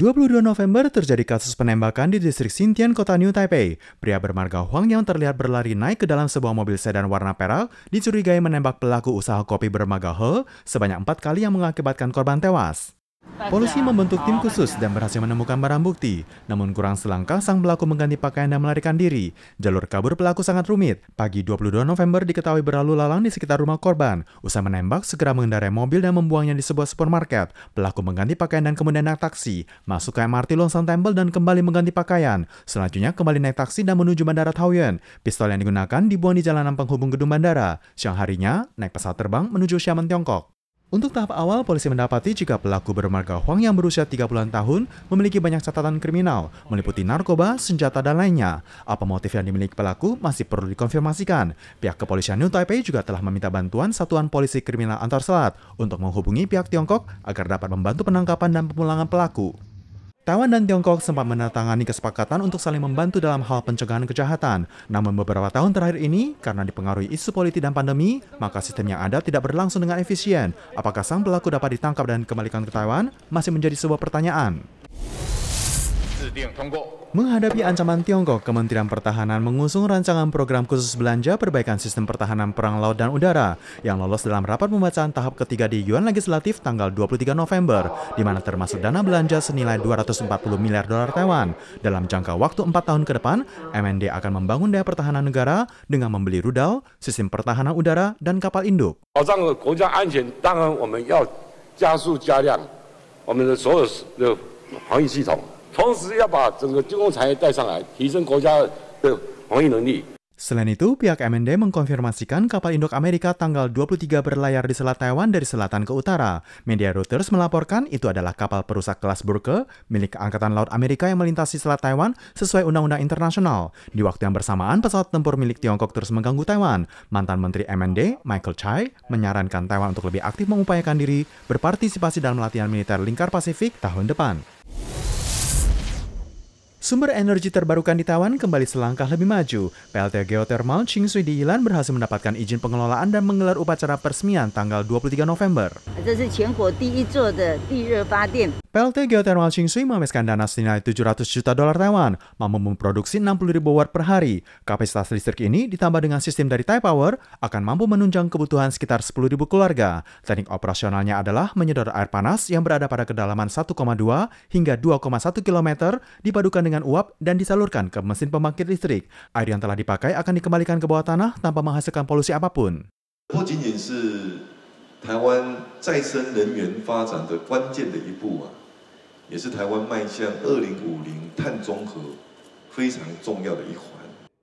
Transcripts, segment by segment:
22 November terjadi kasus penembakan di distrik Xintian, kota New Taipei. Pria bermarga Huang yang terlihat berlari naik ke dalam sebuah mobil sedan warna perak dicurigai menembak pelaku usaha kopi bermarga He sebanyak 4 kali yang mengakibatkan korban tewas. Polisi membentuk tim khusus dan berhasil menemukan barang bukti. Namun kurang selangkah sang pelaku mengganti pakaian dan melarikan diri. Jalur kabur pelaku sangat rumit. Pagi 22 November diketahui berlalu lalang di sekitar rumah korban. Usai menembak, segera mengendarai mobil dan membuangnya di sebuah supermarket. Pelaku mengganti pakaian dan kemudian naik taksi. Masuk ke MRT Longshan Temple dan kembali mengganti pakaian. Selanjutnya kembali naik taksi dan menuju Bandara Taoyuan. Pistol yang digunakan dibuang di jalanan penghubung gedung bandara. Siang harinya, naik pesawat terbang menuju Xiamen, Tiongkok. Untuk tahap awal, polisi mendapati jika pelaku bermarga Huang yang berusia 30-an tahun memiliki banyak catatan kriminal, meliputi narkoba, senjata, dan lainnya. Apa motif yang dimiliki pelaku masih perlu dikonfirmasikan. Pihak kepolisian New Taipei juga telah meminta bantuan Satuan Polisi Kriminal Antar Selat untuk menghubungi pihak Tiongkok agar dapat membantu penangkapan dan pemulangan pelaku. Taiwan dan Tiongkok sempat menandatangani kesepakatan untuk saling membantu dalam hal pencegahan kejahatan. Namun beberapa tahun terakhir ini, karena dipengaruhi isu politik dan pandemi, maka sistem yang ada tidak berlangsung dengan efisien. Apakah sang pelaku dapat ditangkap dan dikembalikan ke Taiwan? Masih menjadi sebuah pertanyaan. Menghadapi ancaman Tiongkok, Kementerian Pertahanan mengusung rancangan program khusus belanja perbaikan sistem pertahanan perang laut dan udara yang lolos dalam rapat pembacaan tahap ketiga di Yuan Legislatif tanggal 23 November, di mana termasuk dana belanja senilai 240 miliar dolar Taiwan. Dalam jangka waktu 4 tahun ke depan, MND akan membangun daya pertahanan negara dengan membeli rudal, sistem pertahanan udara, dan kapal induk. Selain itu, pihak MND mengkonfirmasikan kapal induk Amerika tanggal 23 berlayar di Selat Taiwan dari selatan ke utara. Media Reuters melaporkan itu adalah kapal perusak kelas Burke milik Angkatan Laut Amerika yang melintasi Selat Taiwan sesuai undang-undang internasional. Di waktu yang bersamaan, pesawat tempur milik Tiongkok terus mengganggu Taiwan. Mantan Menteri MND, Michael Chai, menyarankan Taiwan untuk lebih aktif mengupayakan diri berpartisipasi dalam latihan militer lingkar Pasifik tahun depan. Sumber energi terbarukan di Taiwan kembali selangkah lebih maju. PLT Geothermal Qingshui di Yilan berhasil mendapatkan izin pengelolaan dan menggelar upacara peresmian tanggal 23 November. PLT Geothermal Qingshui memeskan dana senilai 700 juta dolar Taiwan, mampu memproduksi 60.000 watt per hari. Kapasitas listrik ini ditambah dengan sistem dari Taipower akan mampu menunjang kebutuhan sekitar 10.000 keluarga. Teknik operasionalnya adalah menyedot air panas yang berada pada kedalaman 1,2 hingga 2,1 km dipadukan dengan uap dan disalurkan ke mesin pembangkit listrik. Air yang telah dipakai akan dikembalikan ke bawah tanah tanpa menghasilkan polusi apapun.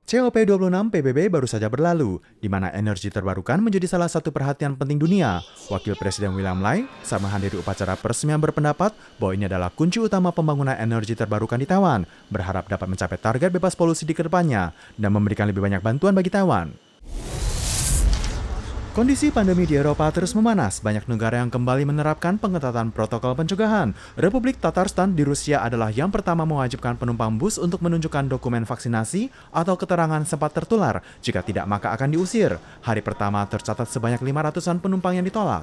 COP26 PBB baru saja berlalu, di mana energi terbarukan menjadi salah satu perhatian penting dunia. Wakil Presiden William Lai saat menghadiri upacara peresmian berpendapat bahwa ini adalah kunci utama pembangunan energi terbarukan di Taiwan, berharap dapat mencapai target bebas polusi di kedepannya dan memberikan lebih banyak bantuan bagi Taiwan. Kondisi pandemi di Eropa terus memanas. Banyak negara yang kembali menerapkan pengetatan protokol pencegahan. Republik Tatarstan di Rusia adalah yang pertama mewajibkan penumpang bus untuk menunjukkan dokumen vaksinasi atau keterangan sempat tertular. Jika tidak, maka akan diusir. Hari pertama tercatat sebanyak 500-an penumpang yang ditolak.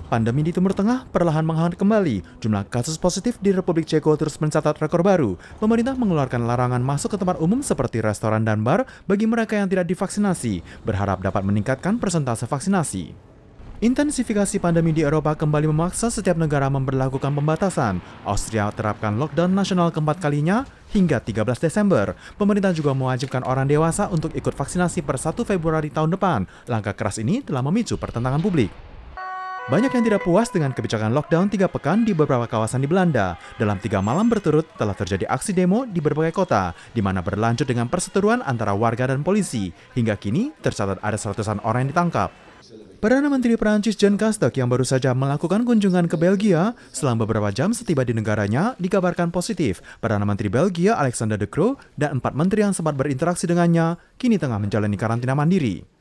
Pandemi di Timur Tengah perlahan menghangat kembali. Jumlah kasus positif di Republik Ceko terus mencatat rekor baru. Pemerintah mengeluarkan larangan masuk ke tempat umum seperti restoran dan bar bagi mereka yang tidak divaksinasi, berharap dapat meningkatkan persentase vaksinasi. Intensifikasi pandemi di Eropa kembali memaksa setiap negara memberlakukan pembatasan. Austria terapkan lockdown nasional keempat kalinya hingga 13 Desember. Pemerintah juga mewajibkan orang dewasa untuk ikut vaksinasi per 1 Februari tahun depan. Langkah keras ini telah memicu pertentangan publik. Banyak yang tidak puas dengan kebijakan lockdown 3 pekan di beberapa kawasan di Belanda. Dalam 3 malam berturut telah terjadi aksi demo di berbagai kota, di mana berlanjut dengan perseteruan antara warga dan polisi. Hingga kini tercatat ada 100-an orang yang ditangkap. Perdana Menteri Prancis Jean Castex yang baru saja melakukan kunjungan ke Belgia selama beberapa jam setiba di negaranya dikabarkan positif. Perdana Menteri Belgia Alexander De Croo dan 4 menteri yang sempat berinteraksi dengannya kini tengah menjalani karantina mandiri.